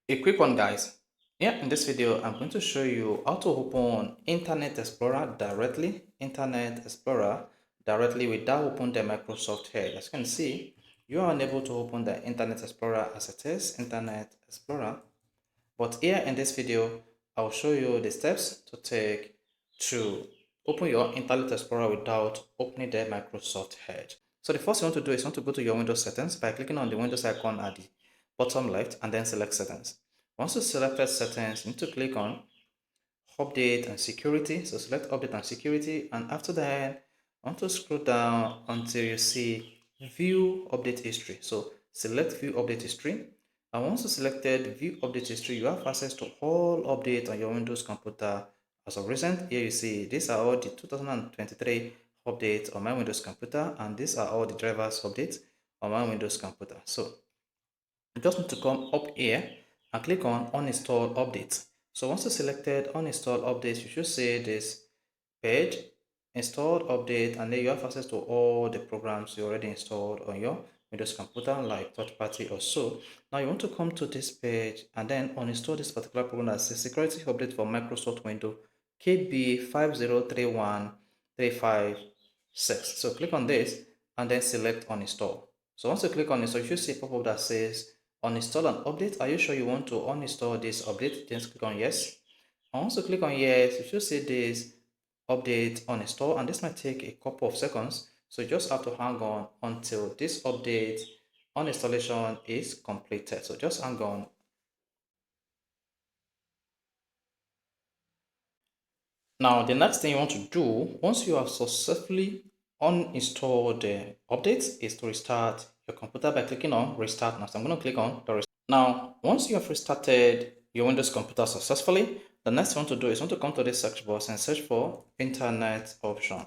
A quick one, guys. Here in this video, I'm going to show you how to open Internet Explorer directly without opening the Microsoft Edge. As you can see, you are unable to open the Internet Explorer as it is, Internet Explorer. But here in this video, I'll show you the steps to take to open your Internet Explorer without opening the Microsoft Edge. So the first thing you want to do is you want to go to your Windows settings by clicking on the Windows icon at the bottom left and then select settings. Once you selected settings, you need to click on update and security. So select update and security, and after that, I want to scroll down until you see view update history. So select view update history. And once you selected view update history, you have access to all updates on your Windows computer as of recent. Here you see these are all the 2023 updates on my Windows computer, and these are all the drivers updates on my Windows computer. So you just need to come up here and click on uninstall updates. So once you selected uninstall updates, you should see this page, installed update, and then you have access to all the programs you already installed on your Windows computer, like third party or so. Now you want to come to this page and then uninstall this particular program that says security update for Microsoft Windows KB5031356. So click on this and then select uninstall. So once you click on it, so you should see a pop-up that says uninstall and update. Are you sure you want to uninstall this update? Just click on yes. And once you click on yes, you should see this update uninstall, and this might take a couple of seconds. So you just have to hang on until this update uninstallation is completed. So just hang on. Now, the next thing you want to do once you have successfully uninstalled the updates is to restart your computer by clicking on restart now. So I'm going to click on the restart. Now, once you have restarted your Windows computer successfully, the next thing you want to do is you want to come to this search box and search for internet option.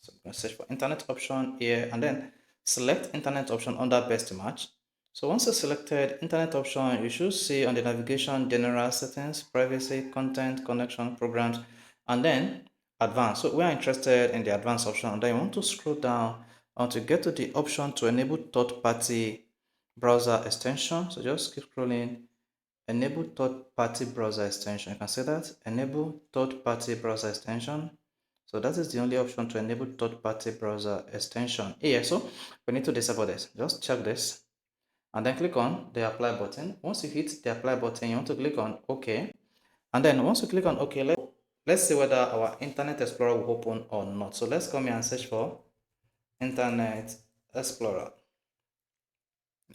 So I'm going to search for internet option here and then select internet option under best match. So once you selected internet option, you should see on the navigation general settings, privacy, content, connection, programs, and then advanced. So we are interested in the advanced option, and then you want to scroll down until you get to the option to enable third-party browser extension. So just keep scrolling. Enable third-party browser extension. You can see that. Enable third-party browser extension. So that is the only option to enable third-party browser extension here. So we need to disable this. Just check this and then click on the apply button. Once you hit the apply button, you want to click on OK. And then once you click on OK, let's see whether our Internet Explorer will open or not. So let's come here and search for Internet Explorer.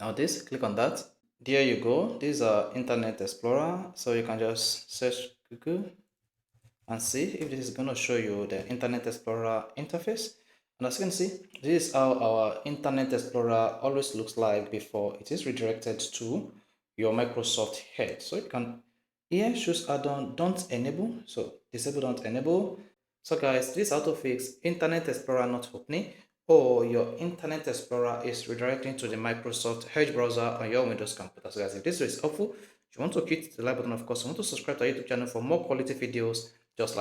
Now this, click on that. There you go. This is our Internet Explorer. So you can just search Google and see if this is going to show you the Internet Explorer interface. And as you can see, this is how our Internet Explorer always looks like before it is redirected to your Microsoft Edge. So you can here choose add-on don't enable. So disable don't enable. So guys, this autofix Internet Explorer not opening, or your Internet Explorer is redirecting to the Microsoft Edge browser on your Windows computer. So guys, if this is helpful, if you want to hit the like button, of course, you want to subscribe to our YouTube channel for more quality videos just like